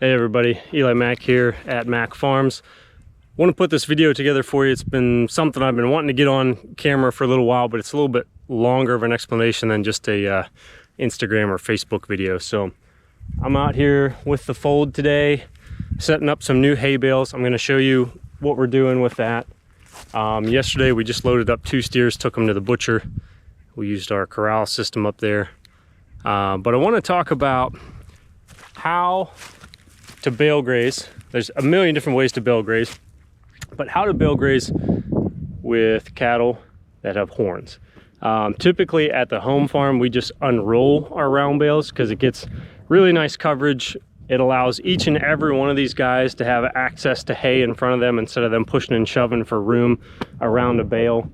Hey everybody, Eli Mack here at Mack Farms. Want to put this video together for you. It's been something I've been wanting to get on camera for a little while, but it's a little bit longer of an explanation than just a Instagram or Facebook video. So I'm out here with the fold today, setting up some new hay bales. I'm going to show you what we're doing with that. Yesterday we just loaded up 2 steers, took them to the butcher. We used our corral system up there. But I want to talk about how to bale graze. There's a million different ways to bale graze, but how to bale graze with cattle that have horns. Typically at the home farm, we just unroll our round bales because it gets really nice coverage. It allows each and every one of these guys to have access to hay in front of them instead of them pushing and shoving for room around a bale.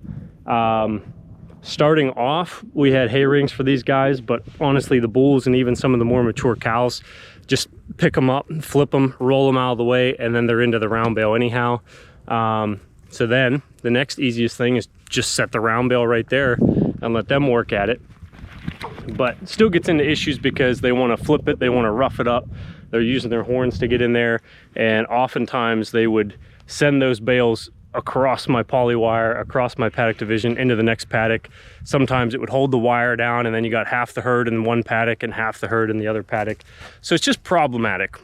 Starting off, we had hay rings for these guys, but honestly, the bulls and even some of the more mature cows just pick them up, flip them, roll them out of the way, and then they're into the round bale anyhow. So then the next easiest thing is just set the round bale right there and let them work at it. But still gets into issues because they want to flip it, they want to rough it up. They're using their horns to get in there, and oftentimes they would send those bales across my poly wire, across my paddock division into the next paddock. Sometimes it would hold the wire down and then you got half the herd in one paddock and half the herd in the other paddock. So it's just problematic.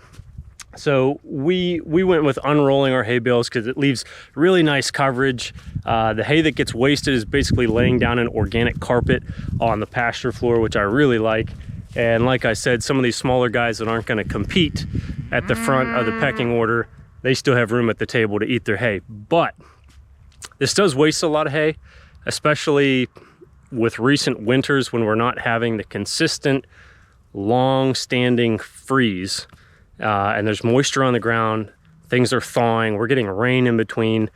So we went with unrolling our hay bales because it leaves really nice coverage. The hay that gets wasted is basically laying down an organic carpet on the pasture floor, which I really like. And like I said, some of these smaller guys that aren't going to compete at the front of the pecking order, they still have room at the table to eat their hay. But this does waste a lot of hay, especially with recent winters when we're not having the consistent, long-standing freeze. And there's moisture on the ground, things are thawing, we're getting rain in between.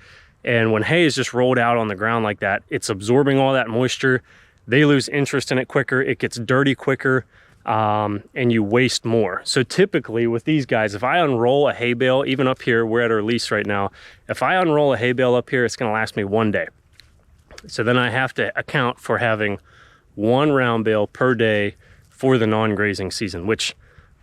And when hay is just rolled out on the ground like that, it's absorbing all that moisture. They lose interest in it quicker, it gets dirty quicker. And you waste more. So typically with these guys, if I unroll a hay bale, even up here, we're at our lease right now, if I unroll a hay bale up here, it's going to last me 1 day. So then I have to account for having 1 round bale per day for the non-grazing season, which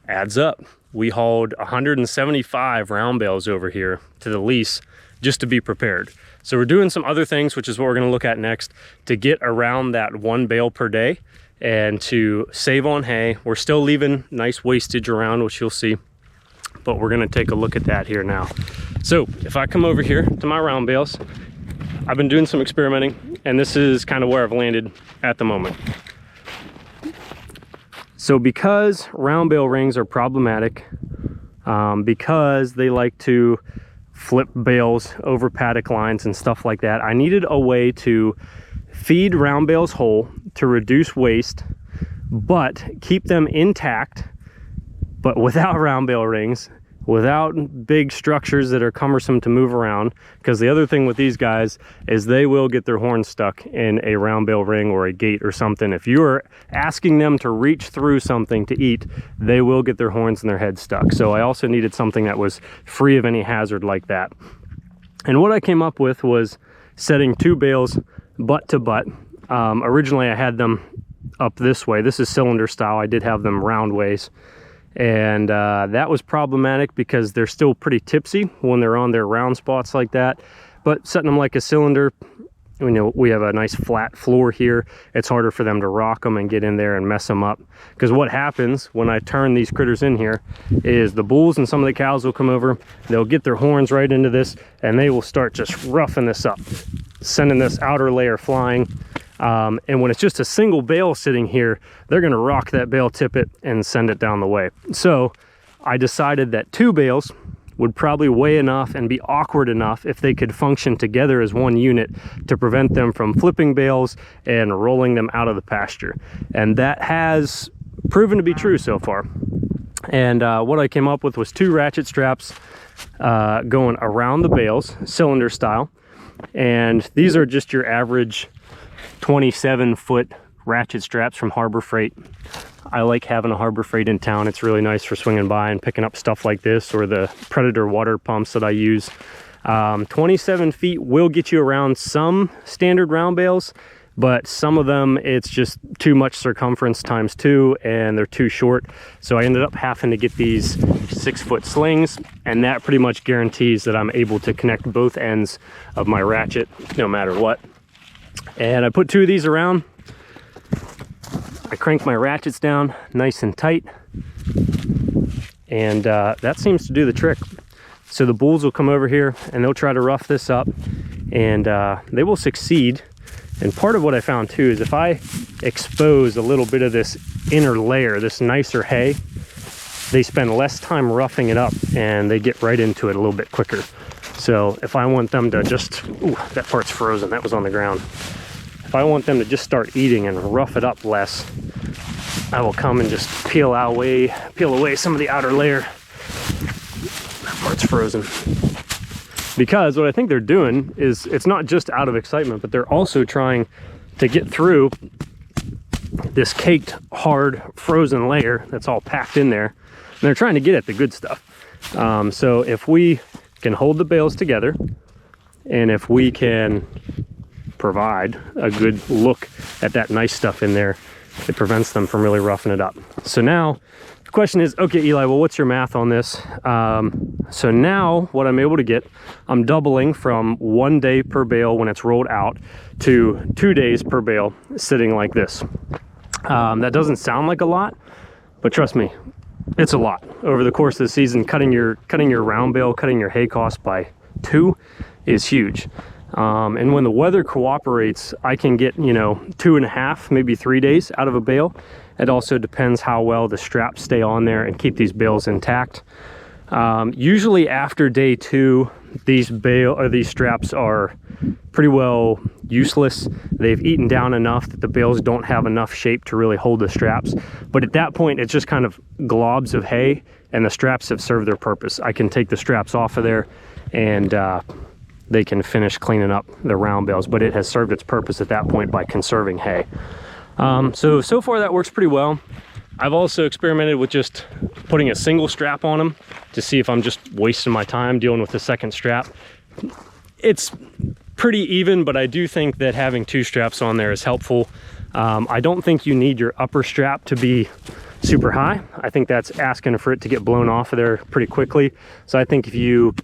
adds up. We hauled 175 round bales over here to the lease just to be prepared. So we're doing some other things, which is what we're going to look at next, to get around that 1 bale per day and to save on hay. We're still leaving nice wastage around, which you'll see, but we're going to take a look at that here now. So if I come over here to my round bales, I've been doing some experimenting, and this is kind of where I've landed at the moment. So because round bale rings are problematic, because they like to flip bales over paddock lines and stuff like that, I needed a way to feed round bales whole to reduce waste, but keep them intact, but without round bale rings, without big structures that are cumbersome to move around. Because the other thing with these guys is they will get their horns stuck in a round bale ring or a gate or something. If you are asking them to reach through something to eat, they will get their horns and their head stuck. So I also needed something that was free of any hazard like that. And what I came up with was setting 2 bales butt to butt. Originally I had them up this way. This is cylinder style. I did have them round ways, and that was problematic because they're still pretty tipsy when they're on their round spots like that. But setting them like a cylinder, you know, we have a nice flat floor here. It's harder for them to rock them and get in there and mess them up. Because what happens when I turn these critters in here is the bulls and some of the cows will come over, they'll get their horns right into this, and they will start just roughing this up, sending this outer layer flying. And when it's just a single bale sitting here, they're going to rock that bale tippet and send it down the way. So I decided that 2 bales would probably weigh enough and be awkward enough if they could function together as one unit to prevent them from flipping bales and rolling them out of the pasture. And that has proven to be true so far. And what I came up with was 2 ratchet straps going around the bales, cylinder style. And these are just your average 27-foot ratchet straps from Harbor Freight. I like having a Harbor Freight in town. It's really nice for swinging by and picking up stuff like this, or the Predator water pumps that I use. 27 feet will get you around some standard round bales, but some of them it's just too much circumference times 2 and they're too short. So I ended up having to get these 6-foot slings, and that pretty much guarantees that I'm able to connect both ends of my ratchet no matter what. And I put 2 of these around. I crank my ratchets down nice and tight, and that seems to do the trick. So the bulls will come over here and they'll try to rough this up, and they will succeed. And part of what I found too is if I expose a little bit of this inner layer, this nicer hay, they spend less time roughing it up and they get right into it a little bit quicker. So if I want them to just, ooh, that part's frozen, that was on the ground. If I want them to just start eating and rough it up less, I will come and just peel away some of the outer layer. That part's frozen. Because what I think they're doing is, it's not just out of excitement, but they're also trying to get through this caked, hard, frozen layer that's all packed in there. And they're trying to get at the good stuff. So if we can hold the bales together, and if we can provide a good look at that nice stuff in there, it prevents them from really roughing it up. So now the question is, okay, Eli, well, what's your math on this? So now what I'm able to get, I'm doubling from 1 day per bale when it's rolled out to 2 days per bale sitting like this. That doesn't sound like a lot, but trust me, it's a lot. Over the course of the season, cutting your round bale, cutting your hay cost by 2 is huge. And when the weather cooperates, I can get, 2.5, maybe 3 days out of a bale. It also depends how well the straps stay on there and keep these bales intact. Usually after day 2, these straps are pretty well useless. They've eaten down enough that the bales don't have enough shape to really hold the straps. But at that point, it's just kind of globs of hay, and the straps have served their purpose. I can take the straps off of there, and they can finish cleaning up the round bales, but it has served its purpose at that point by conserving hay. So far that works pretty well. I've also experimented with just putting a single strap on them to see if I'm just wasting my time dealing with the second strap. It's pretty even, but I do think that having 2 straps on there is helpful. I don't think you need your upper strap to be super high. I think that's asking for it to get blown off of there pretty quickly. So I think if you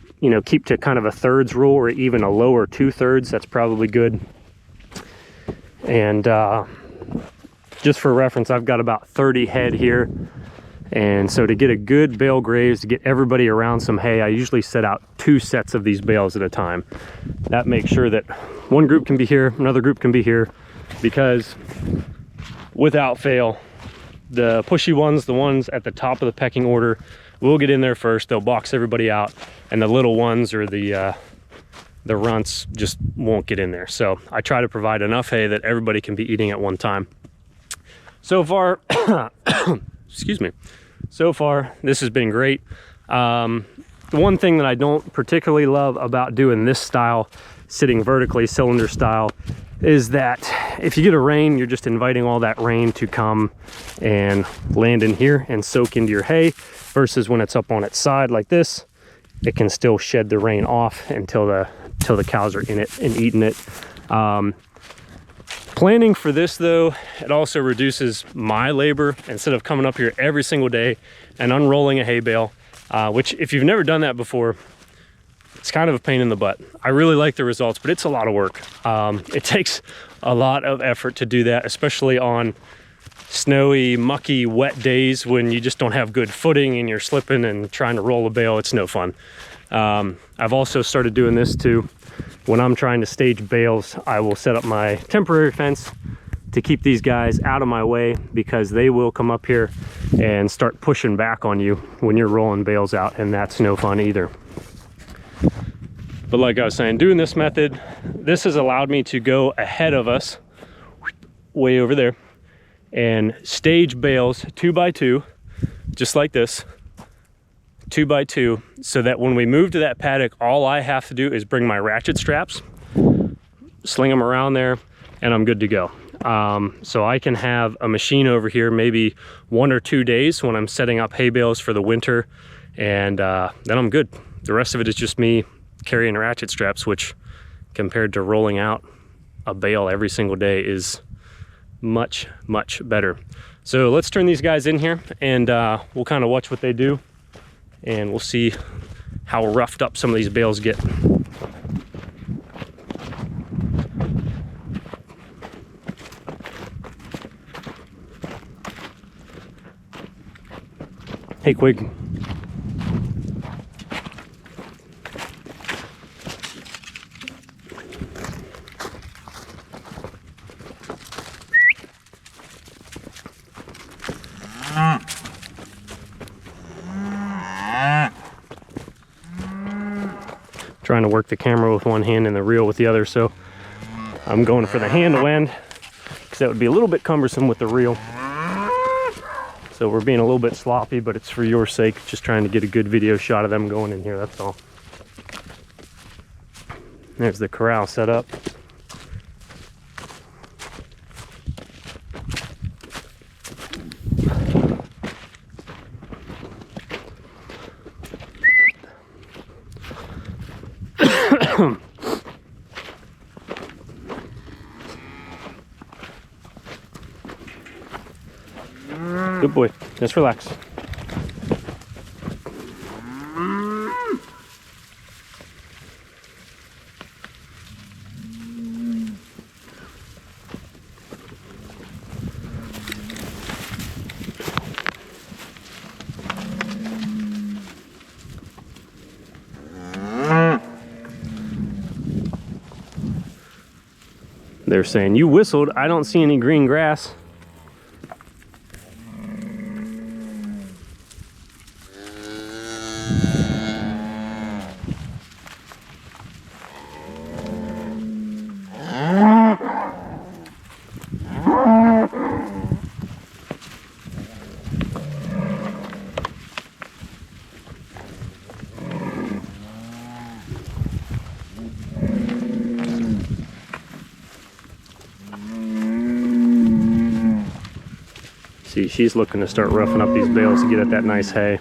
keep to kind of a 1/3 rule, or even a lower 2/3, that's probably good. And just for reference, I've got about 30 head here. And so to get a good bale graze, to get everybody around some hay, I usually set out 2 sets of these bales at a time. That makes sure that one group can be here, another group can be here, because without fail, the pushy ones, the ones at the top of the pecking order, will get in there first. They'll box everybody out, and the little ones, or the runts, just won't get in there. So I try to provide enough hay that everybody can be eating at one time. So far, excuse me. So far, this has been great. The one thing that I don't particularly love about doing this style, sitting vertically, cylinder style, is that if you get a rain, you're just inviting all that rain to come and land in here and soak into your hay, versus when it's up on its side like this, it can still shed the rain off until the cows are in it and eating it. Planning for this though, it also reduces my labor. Instead of coming up here every single day and unrolling a hay bale, which if you've never done that before, it's kind of a pain in the butt. I really like the results, but it's a lot of work. It takes a lot of effort to do that, especially on snowy, mucky, wet days when you just don't have good footing and you're slipping and trying to roll a bale. It's no fun. I've also started doing this too. When I'm trying to stage bales, I will set up my temporary fence to keep these guys out of my way, because they will come up here and start pushing back on you when you're rolling bales out, and that's no fun either. But like I was saying, doing this method, this has allowed me to go ahead of us, way over there, and stage bales 2 by 2, just like this, 2 by 2, so that when we move to that paddock, all I have to do is bring my ratchet straps, sling them around there, and I'm good to go. So I can have a machine over here maybe 1 or 2 days when I'm setting up hay bales for the winter, and then I'm good. The rest of it is just me carrying ratchet straps, which compared to rolling out a bale every single day is much, much better. So let's turn these guys in here, and we'll kind of watch what they do, and we'll see how roughed up some of these bales get. Hey, Quig. Trying to work the camera with one hand and the reel with the other, so I'm going for the handle end because that would be a little bit cumbersome with the reel. So we're being a little bit sloppy, but it's for your sake, just trying to get a good video shot of them going in here, that's all. There's the corral set up. Good boy. Just relax. They're saying, "You whistled. I don't see any green grass." See, she's looking to start roughing up these bales to get at that nice hay.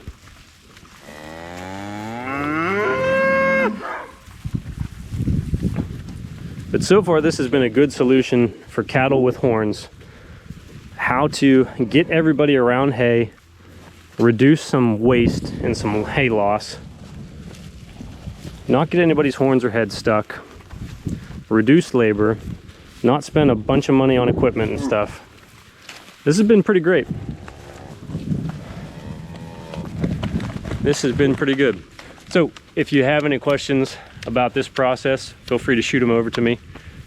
But so far, this has been a good solution for cattle with horns. How to get everybody around hay, reduce some waste and some hay loss, not get anybody's horns or heads stuck, reduce labor, not spend a bunch of money on equipment and stuff. This has been pretty great. This has been pretty good. So if you have any questions about this process, feel free to shoot them over to me.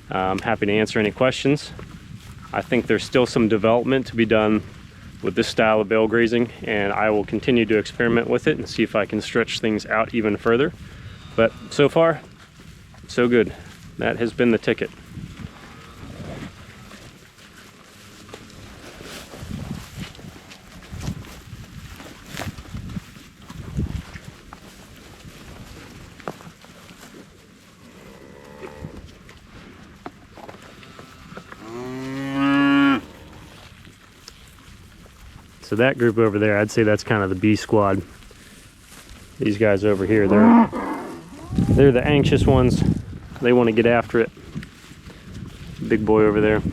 I'm happy to answer any questions. I think there's still some development to be done with this style of bale grazing, and I will continue to experiment with it and see if I can stretch things out even further. But so far, so good. That has been the ticket. So that group over there, I'd say that's kind of the B squad. These guys over here, they're the anxious ones. They want to get after it. Big boy over there.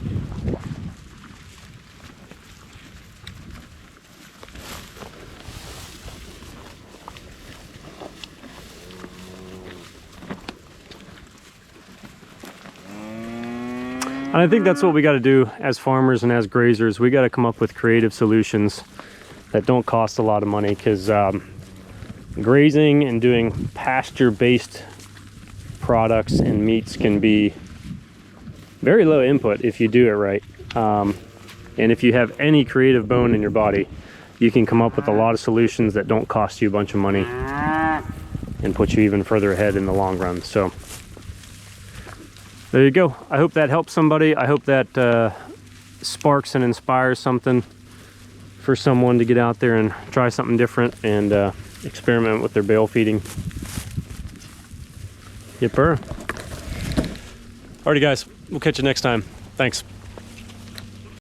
And I think that's what we got to do as farmers and as grazers. We got to come up with creative solutions that don't cost a lot of money, because grazing and doing pasture-based products and meats can be very low input if you do it right. And if you have any creative bone in your body, you can come up with a lot of solutions that don't cost you a bunch of money and put you even further ahead in the long run. So there you go. I hope that helps somebody. I hope that sparks and inspires something for someone to get out there and try something different and experiment with their bale feeding. Yipper. Alrighty guys, we'll catch you next time. Thanks.